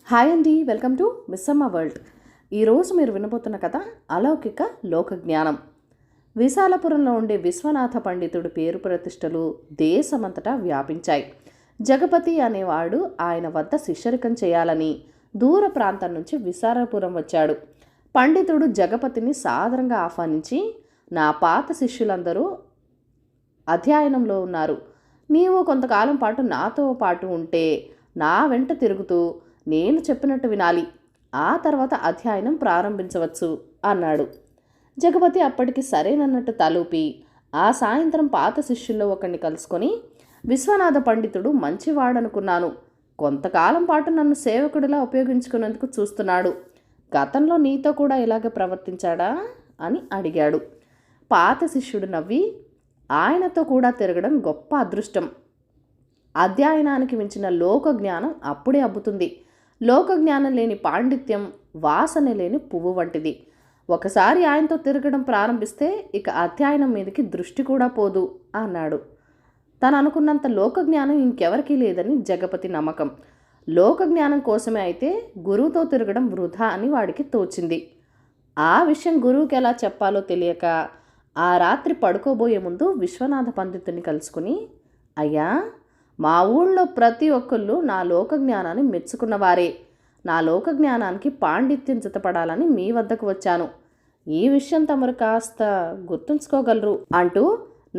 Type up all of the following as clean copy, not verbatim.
Hi అండి, welcome to Missamma world. ఈరోజు మీరు వినబోతున్న కథ అలౌకిక లోకజ్ఞానం. విశాలపురంలో ఉండే విశ్వనాథ పండితుడి పేరు ప్రతిష్టలు దేశమంతటా వ్యాపించాయి. జగపతి అనేవాడు ఆయన వద్ద శిష్యరికం చేయాలని దూర ప్రాంతం నుంచి విశాలపురం వచ్చాడు. పండితుడు జగపతిని సాదరంగా ఆహ్వానించి, నా పాత శిష్యులందరూ అధ్యయనంలో ఉన్నారు. నీవు కొంతకాలం పాటు నాతో పాటు ఉంటే నా వెంట తిరుగుతూ నేను చెప్పినట్టు వినాలి. ఆ తర్వాత అధ్యయనం ప్రారంభించవచ్చు అన్నాడు. జగపతి అప్పటికి సరేనన్నట్టు తలూపి ఆ సాయంత్రం పాత శిష్యుల్లో ఒకరిని కలుసుకొని, విశ్వనాథ పండితుడు మంచివాడనుకున్నాను. కొంతకాలం పాటు నన్ను సేవకుడిలా ఉపయోగించుకునేందుకు చూస్తున్నాడు. గతంలో నీతో కూడా ఇలాగే ప్రవర్తించాడా అని అడిగాడు. పాత శిష్యుడు నవ్వి, ఆయనతో కూడా తిరగడం గొప్ప అదృష్టం. అధ్యయనానికి మించిన లోకజ్ఞానం అప్పుడే అబ్బుతుంది. లోకజ్ఞానం లేని పాండిత్యం వాసన లేని పువ్వు వంటిది. ఒకసారి ఆయనతో తిరగడం ప్రారంభిస్తే ఇక అధ్యయనం మీదకి దృష్టి కూడా పోదు అన్నాడు. తను అనుకున్నంత లోకజ్ఞానం ఇంకెవరికీ లేదని జగపతి నమ్మకం. లోకజ్ఞానం కోసమే అయితే గురువుతో తిరగడం వృధా అని వాడికి తోచింది. ఆ విషయం గురువుకి ఎలా చెప్పాలో తెలియక ఆ రాత్రి పడుకోబోయే ముందు విశ్వనాథ పండితుని కలుసుకుని, అయ్యా, మా ఊళ్ళో ప్రతి ఒక్కళ్ళు నా లోకజ్ఞానాన్ని మెచ్చుకున్నవారే. నా లోకజ్ఞానానికి పాండిత్యం జతపడాలని మీ వద్దకు వచ్చాను. ఈ విషయం తమరు కాస్త గుర్తుంచుకోగలరు అంటూ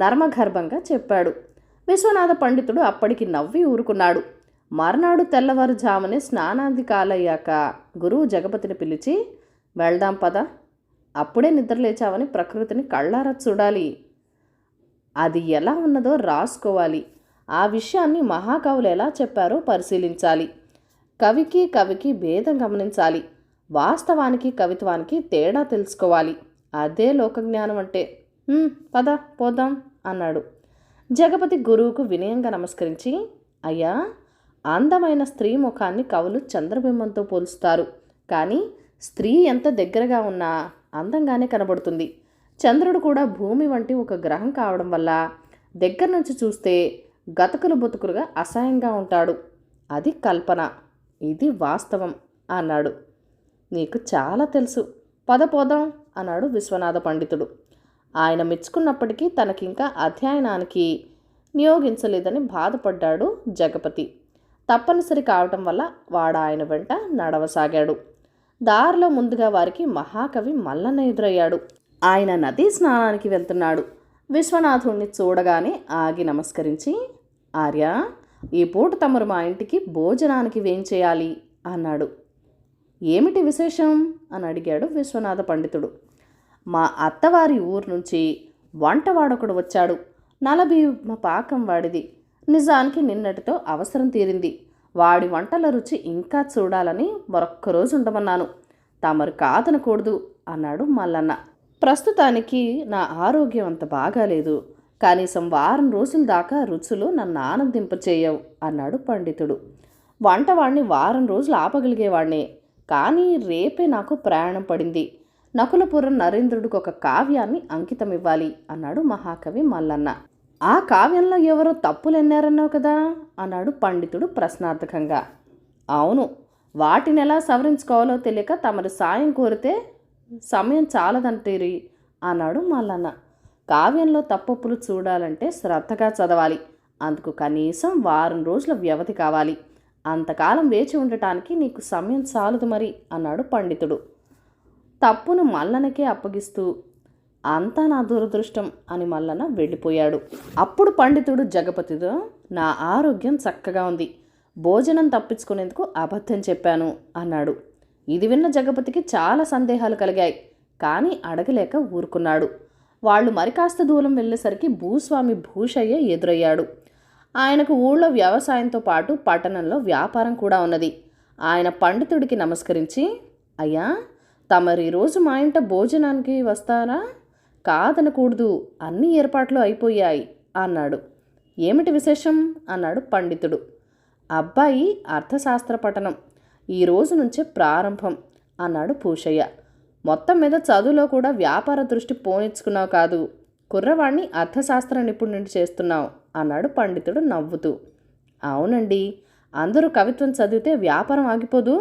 నర్మగర్భంగా చెప్పాడు. విశ్వనాథ పండితుడు అప్పటికి నవ్వి ఊరుకున్నాడు. మర్నాడు తెల్లవారుజామునే స్నానాది కాలయ్యాక గురువు జగపతిని పిలిచి, వెళ్దాం పద, అప్పుడే నిద్రలేచావని ప్రకృతిని కళ్ళారా చూడాలి. అది ఎలా ఉన్నదో రాసుకోవాలి. ఆ విషయాన్ని మహాకవులు ఎలా చెప్పారో పరిశీలించాలి. కవికి భేదం గమనించాలి. వాస్తవానికి కవిత్వానికి తేడా తెలుసుకోవాలి. అదే లోకజ్ఞానం అంటే. పద పోదాం అన్నాడు. జగపతి గురువుకు వినయంగా నమస్కరించి, అయ్యా, అందమైన స్త్రీ ముఖాన్ని కవులు చంద్రబింబంతో పోలుస్తారు. కానీ స్త్రీ ఎంత దగ్గరగా ఉన్నా అందంగానే కనబడుతుంది. చంద్రుడు కూడా భూమి వంటి ఒక గ్రహం కావడం వల్ల దగ్గర నుంచి చూస్తే గతకులు బతుకులుగా అసహ్యంగా ఉంటాడు. అది కల్పన, ఇది వాస్తవం అన్నాడు. నీకు చాలా తెలుసు, పద పోదాం అన్నాడు విశ్వనాథ పండితుడు. ఆయన మెచ్చుకున్నప్పటికీ తనకింకా అధ్యయనానికి నియోగించలేదని బాధపడ్డాడు జగపతి. తప్పనిసరి కావటం వల్ల వాడు ఆయన వెంట నడవసాగాడు. దారిలో ముందుగా వారికి మహాకవి మల్లన్న ఎదురయ్యాడు. ఆయన నదీ స్నానానికి వెళ్తున్నాడు. విశ్వనాథుణ్ణి చూడగానే ఆగి నమస్కరించి, ఆర్య, ఈ పూట తమరు మా ఇంటికి భోజనానికి వేంచేయాలి అన్నాడు. ఏమిటి విశేషం అని అడిగాడు విశ్వనాథ పండితుడు. మా అత్తవారి ఊరు నుంచి వంటవాడొకడు వచ్చాడు. నలభీమ పాకం వాడిది. నిజానికి నిన్నటితో అవసరం తీరింది. వాడి వంటల రుచి ఇంకా చూడాలని మరొక్కరోజు ఉండమన్నాను. తమరు కాదనకూడదు అన్నాడు మల్లన్న. ప్రస్తుతానికి నా ఆరోగ్యం అంత బాగాలేదు. కనీసం వారం రోజుల దాకా రుచులు నన్ను ఆనందింపచేయవు అన్నాడు పండితుడు. వంటవాడిని వారం రోజులు ఆపగలిగేవాడినే, కానీ రేపే నాకు ప్రయాణం పడింది. నకులపురం నరేంద్రుడికి ఒక కావ్యాన్ని అంకితం ఇవ్వాలి అన్నాడు మహాకవి మల్లన్న. ఆ కావ్యంలో ఎవరో తప్పులెన్నారన్నావు కదా అన్నాడు పండితుడు ప్రశ్నార్థకంగా. అవును, వాటిని ఎలా సవరించుకోవాలో తెలియక తమరి సాయం కోరితే సమయం చాలదంటేరి అన్నాడు మల్లన్న. కావ్యంలో తప్పొప్పులు చూడాలంటే శ్రద్ధగా చదవాలి. అందుకు కనీసం వారం రోజుల వ్యవధి కావాలి. అంతకాలం వేచి ఉండటానికి నీకు సమయం చాలదు మరి అన్నాడు పండితుడు. తప్పును మల్లనకే అప్పగిస్తూ, అంతా నా దురదృష్టం అని మల్లన వెళ్ళిపోయాడు. అప్పుడు పండితుడు జగపతితో, నా ఆరోగ్యం చక్కగా ఉంది, భోజనం తప్పించుకునేందుకు అబద్ధం చెప్పాను అన్నాడు. ఇది విన్న జగపతికి చాలా సందేహాలు కలిగాయి. కానీ అడగలేక ఊరుకున్నాడు. వాళ్ళు మరి కాస్త దూరం వెళ్ళేసరికి భూస్వామి భూషయ్య ఎదురయ్యాడు. ఆయనకు ఊళ్ళో వ్యవసాయంతో పాటు పట్టణంలో వ్యాపారం కూడా ఉన్నది. ఆయన పండితుడికి నమస్కరించి, అయ్యా, తమరు ఈరోజు మా ఇంట భోజనానికి వస్తారా? కాదనకూడదు, అన్ని ఏర్పాట్లు అయిపోయాయి అన్నాడు. ఏమిటి విశేషం అన్నాడు పండితుడు. అబ్బాయి అర్థశాస్త్ర పఠనం ఈ రోజు నుంచే ప్రారంభం అన్నాడు భూషయ్య. మొత్తం మీద చదువులో కూడా వ్యాపార దృష్టి పోనిచ్చుకున్నావు కాదు, కుర్రవాణ్ణి అర్థశాస్త్ర నిపుణుడిని చేస్తున్నావు అన్నాడు పండితుడు నవ్వుతూ. అవునండి, అందరూ కవిత్వం చదివితే వ్యాపారం ఆగిపోదు,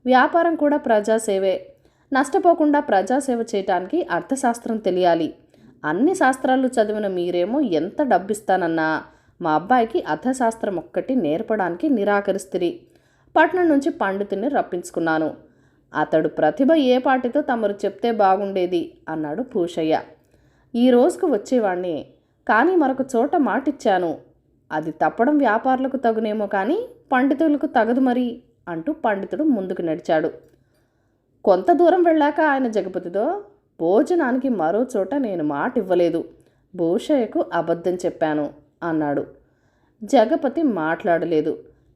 వ్యాపారం కూడా ప్రజాసేవే. నష్టపోకుండా ప్రజాసేవ చేయటానికి అర్థశాస్త్రం తెలియాలి. అన్ని శాస్త్రాలు చదివిన మీరేమో ఎంత డబ్బిస్తానన్నా మా అబ్బాయికి అర్థశాస్త్రం ఒక్కటి నేర్పడానికి నిరాకరిస్తిరి. పట్నం నుంచి పండితుని రప్పించుకున్నాను. అతడు ప్రతిభ ఏ పాటితో తమరు చెప్తే బాగుండేది అన్నాడు భూషయ్య. ఈ రోజుకు వచ్చేవాణ్ణి, కానీ మరొక చోట మాటిచ్చాను. అది తప్పడం వ్యాపారులకు తగునేమో కానీ పండితులకు తగదు మరి అంటూ పండితుడు ముందుకు నడిచాడు. కొంత దూరం వెళ్ళాక ఆయన జగపతితో, భోజనానికి మరో చోట నేను మాట ఇవ్వలేదు, భూషయ్యకు అబద్ధం చెప్పాను అన్నాడు. జగపతి మాట్లాడలేదు,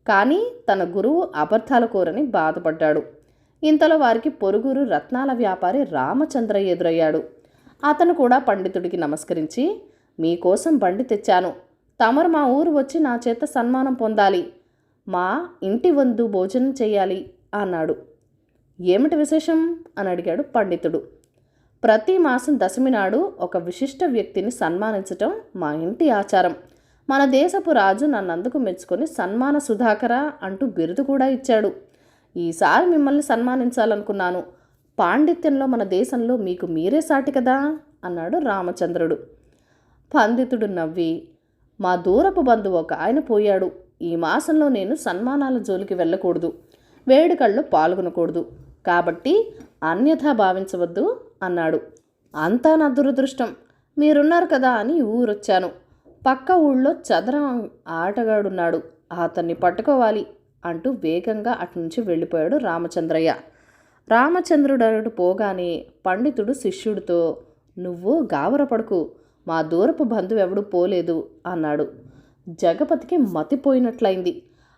కానీ తన గురువు అబద్ధాల కోరని బాధపడ్డాడు. ఇంతలో వారికి పొరుగురు రత్నాల వ్యాపారి రామచంద్ర ఎదురయ్యాడు. అతను కూడా పండితుడికి నమస్కరించి, మీకోసం బండి తెచ్చాను, తమరు మా ఊరు వచ్చి నా చేత సన్మానం పొందాలి, మా ఇంటి వందు భోజనం చేయాలి అన్నాడు. ఏమిటి విశేషం అని అడిగాడు పండితుడు. ప్రతి మాసం దశమి నాడు ఒక విశిష్ట వ్యక్తిని సన్మానించటం మా ఇంటి ఆచారం. మన దేశపు రాజు నన్నందుకు మెచ్చుకొని సన్మాన సుధాకర అంటూ బిరుదు కూడా ఇచ్చాడు. ఈసారి మిమ్మల్ని సన్మానించాలనుకున్నాను. పాండిత్యంలో మన దేశంలో మీకు మీరే సాటి కదా అన్నాడు రామచంద్రుడు. పండితుడు నవ్వి, మా దూరపు బంధువు ఒక ఆయన పోయాడు. ఈ మాసంలో నేను సన్మానాల జోలికి వెళ్ళకూడదు, వేడుకల్లో పాల్గొనకూడదు, కాబట్టి అన్యథా భావించవద్దు అన్నాడు. అంతా నా దురదృష్టం. మీరున్నారు కదా అని ఊరొచ్చాను. పక్క ఊళ్ళో చదరం ఆటగాడున్నాడు, అతన్ని పట్టుకోవాలి అంటూ వేగంగా అటునుంచి వెళ్ళిపోయాడు రామచంద్రయ్య. రామచంద్రుడు పోగానే పండితుడు శిష్యుడితో, నువ్వు గావరపడకు, మా దూరపు బంధువెవడూ పోలేదు అన్నాడు. జగపతికి మతిపోయినట్లయింది.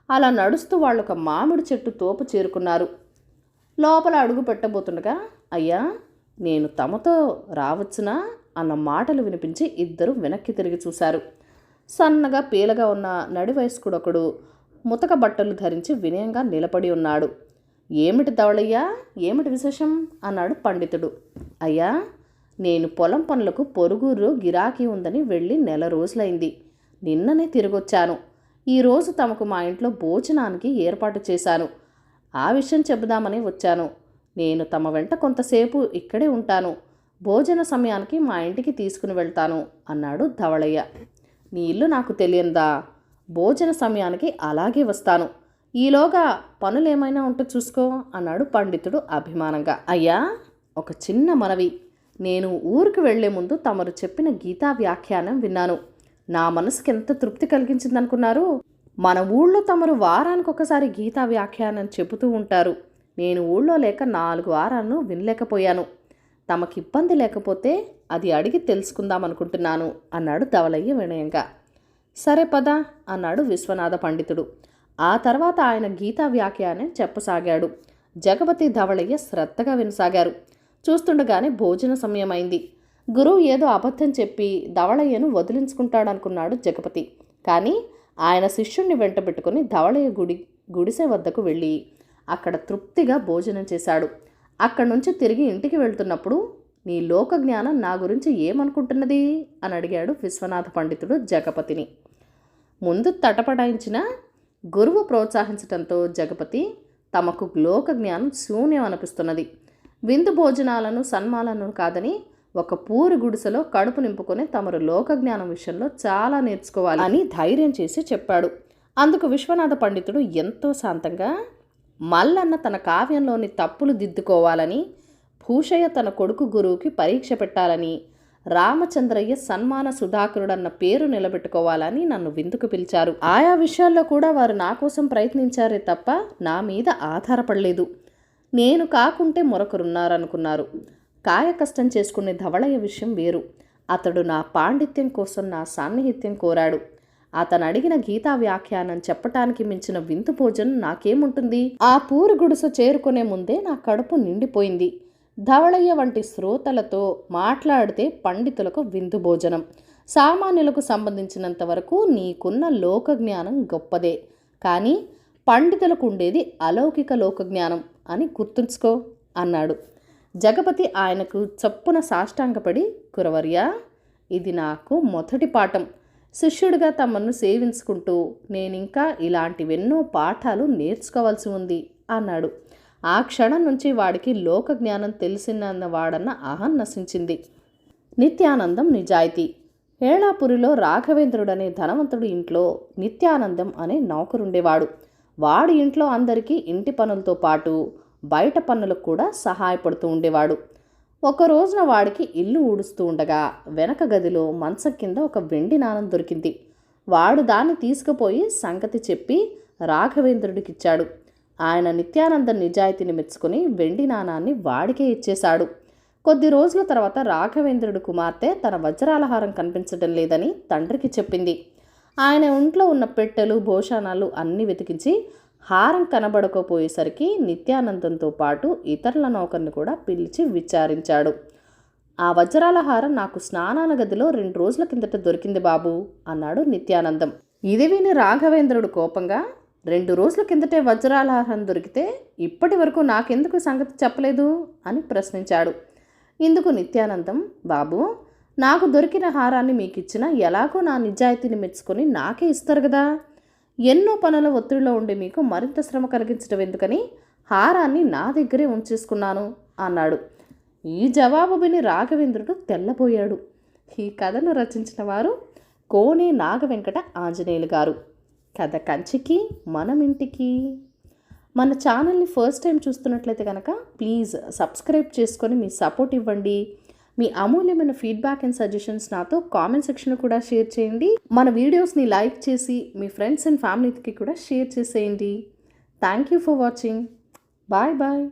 అలా నడుస్తూ వాళ్ళొక మామిడి చెట్టు తోపు చేరుకున్నారు. లోపల అడుగు పెట్టబోతుండగా, అయ్యా నేను తమతో రావచ్చునా అన్న మాటలు వినిపించి ఇద్దరు వెనక్కి తిరిగి చూశారు. సన్నగా పీలగా ఉన్న నడివయస్కుడొకడు ముతక బట్టలు ధరించి వినయంగా నిలబడి ఉన్నాడు. ఏమిటి ధవళయ్యా, ఏమిటి విశేషం అన్నాడు పండితుడు. అయ్యా, నేను పొలం పనులకు పొరుగురు గిరాకీ ఉందని వెళ్ళి 1 రోజులైంది. నిన్ననే తిరిగొచ్చాను. ఈరోజు తమకు మా ఇంట్లో భోజనానికి ఏర్పాటు చేశాను. ఆ విషయం చెబుదామని వచ్చాను. నేను తమ వెంట కొంతసేపు ఇక్కడే ఉంటాను. భోజన సమయానికి మా ఇంటికి తీసుకుని వెళ్తాను అన్నాడు ధవళయ్య. నీ ఇల్లు నాకు తెలియందా? భోజన సమయానికి అలాగే వస్తాను. ఈలోగా పనులేమైనా ఉంటే చూసుకో అన్నాడు పండితుడు అభిమానంగా. అయ్యా, ఒక చిన్న మనవి. నేను ఊరికి వెళ్లే ముందు తమరు చెప్పిన గీతా వ్యాఖ్యానం విన్నాను. నా మనసుకి ఎంత తృప్తి కలిగించిందనుకున్నారు? మన ఊళ్ళో తమరు వారానికి ఒకసారి గీతా వ్యాఖ్యానం చెబుతూ ఉంటారు. నేను ఊళ్ళో లేక 4 వారాలను వినలేకపోయాను. తమకి ఇబ్బంది లేకపోతే అది అడిగి తెలుసుకుందామనుకుంటున్నాను అన్నాడు ధవళయ్య వినయంగా. సరే పద అన్నాడు విశ్వనాథ పండితుడు. ఆ తర్వాత ఆయన గీతా వ్యాఖ్యానం చెప్పసాగాడు. జగపతి ధవళయ్య శ్రద్ధగా వినసాగారు. చూస్తుండగానే భోజన సమయమైంది. గురువు ఏదో అబద్ధం చెప్పి ధవళయ్యను వదిలించుకుంటాడనుకున్నాడు జగపతి. కానీ ఆయన శిష్యుణ్ణి వెంట పెట్టుకుని ధవళయ్య గుడిసె వద్దకు వెళ్ళి అక్కడ తృప్తిగా భోజనం చేశాడు. అక్కడి నుంచి తిరిగి ఇంటికి వెళ్తున్నప్పుడు, నీ లోక జ్ఞానం నా గురించి ఏమనుకుంటున్నది అని అడిగాడు విశ్వనాథ పండితుడు జగపతిని. ముందు తటపటాయించిన గురువు ప్రోత్సహించటంతో జగపతి, తమకు లోక జ్ఞానం శూన్యం అనిపిస్తున్నది. విందు భోజనాలను సన్మానాలను కాదని ఒక పూరి గుడిసెలో కడుపు నింపుకొని తమరు లోక జ్ఞానం విషయంలో చాలా నేర్చుకోవాలి అని ధైర్యం చేసి చెప్పాడు. అందుకు విశ్వనాథ పండితుడు ఎంతో శాంతంగా, మల్లన్న తన కావ్యంలోని తప్పులు దిద్దుకోవాలని, భూషయ్య తన కొడుకు గురువుకి పరీక్ష పెట్టాలని, రామచంద్రయ్య సన్మాన సుధాకరుడన్న పేరు నిలబెట్టుకోవాలని నన్ను విందుకు పిలిచారు. ఆయా విషయాల్లో కూడా వారు నా కోసం ప్రయత్నించారే తప్ప నా మీద ఆధారపడలేదు. నేను కాకుంటే మరొకరున్నారనుకున్నారు. కాయ కష్టం చేసుకునే ధవళయ్య విషయం వేరు. అతడు నా పాండిత్యం కోసం నా సాన్నిహిత్యం కోరాడు. అతను అడిగిన గీతా వ్యాఖ్యానం చెప్పటానికి మించిన విందు భోజనం నాకేముంటుంది? ఆ పూరి గుడిసె చేరుకునే ముందే నా కడుపు నిండిపోయింది. ధవళయ్య వంటి శ్రోతలతో మాట్లాడితే పండితులకు విందు భోజనం. సామాన్యులకు సంబంధించినంత వరకు నీకున్న లోక జ్ఞానం గొప్పదే, కానీ పండితులకు ఉండేది అలౌకిక లోకజ్ఞానం అని గుర్తుంచుకో అన్నాడు. జగపతి ఆయనకు చప్పున సాష్టాంగపడి, కురవర్య, ఇది నాకు మొదటి పాఠం. శిష్యుడిగా తమను సేవించుకుంటూ నేనింకా ఇలాంటివెన్నో పాఠాలు నేర్చుకోవాల్సి ఉంది అన్నాడు. ఆ క్షణం నుంచి వాడికి లోక జ్ఞానం తెలిసినన్న వాడన్న అహం నశించింది. నిత్యానందం నిజాయితీ. హేళాపురిలో రాఘవేంద్రుడనే ధనవంతుడి ఇంట్లో నిత్యానందం అనే నౌకరుండేవాడు. వాడి ఇంట్లో అందరికీ ఇంటి పనులతో పాటు బయట పనులకు కూడా సహాయపడుతూ ఉండేవాడు. ఒక రోజున వాడికి ఇల్లు ఊడుస్తూ ఉండగా వెనక గదిలో మంచం కింద ఒక వెండి నాణం దొరికింది. వాడు దాన్ని తీసుకుపోయి సంగతి చెప్పి రాఘవేంద్రుడికిచ్చాడు. ఆయన నిత్యానందం నిజాయితీని మెచ్చుకుని వెండి నాణాన్ని వాడికే ఇచ్చేశాడు. కొద్ది రోజుల తర్వాత రాఘవేంద్రుడి కుమార్తె తన వజ్రాల హారం కనిపించడం లేదని తండ్రికి చెప్పింది. ఆయన ఒంట్లో ఉన్న పెట్టెలు భోషాణాలు అన్నీ వెతికించి హారం కనబడకపోయేసరికి నిత్యానందంతో పాటు ఇతరుల నౌకర్ని కూడా పిలిచి విచారించాడు. ఆ వజ్రాల హారం నాకు స్నానాల గదిలో 2 రోజుల కిందట దొరికింది బాబు అన్నాడు నిత్యానందం. ఇది విని రాఘవేంద్రుడు కోపంగా 2 రోజుల కిందటే వజ్రాల హారం దొరికితే ఇప్పటి వరకు నాకెందుకు సంగతి చెప్పలేదు అని ప్రశ్నించాడు. ఇందుకు నిత్యానందం, బాబు నాకు దొరికిన హారాన్ని మీకు ఇచ్చినా ఎలాగో నా నిజాయితీని మెచ్చుకొని నాకే ఇస్తారు కదా. ఎన్నో పనుల ఒత్తిడిలో ఉండి మీకు మరింత శ్రమ కలిగించడం ఎందుకని హారాన్ని నా దగ్గరే ఉంచేసుకున్నాను అన్నాడు. ఈ జవాబు విని రాఘవేంద్రుడు తెల్లబోయాడు. ఈ కథను రచించిన వారు కోనే నాగవెంకట ఆంజనేయులు గారు. కథ కంచికి మనం ఇంటికి. మన ఛానల్ని ఫస్ట్ టైం చూస్తున్నట్లయితే కనుక ప్లీజ్ సబ్స్క్రైబ్ చేసుకొని మీ సపోర్ట్ ఇవ్వండి. మీ అమూల్యమైన ఫీడ్బ్యాక్ అండ్ సజెషన్స్ నాతో కామెంట్ సెక్షన్లో కూడా షేర్ చేయండి. మన వీడియోస్ని లైక్ చేసి మీ ఫ్రెండ్స్ అండ్ ఫ్యామిలీకి కూడా షేర్ చేసేయండి. Thank you for watching. Bye bye.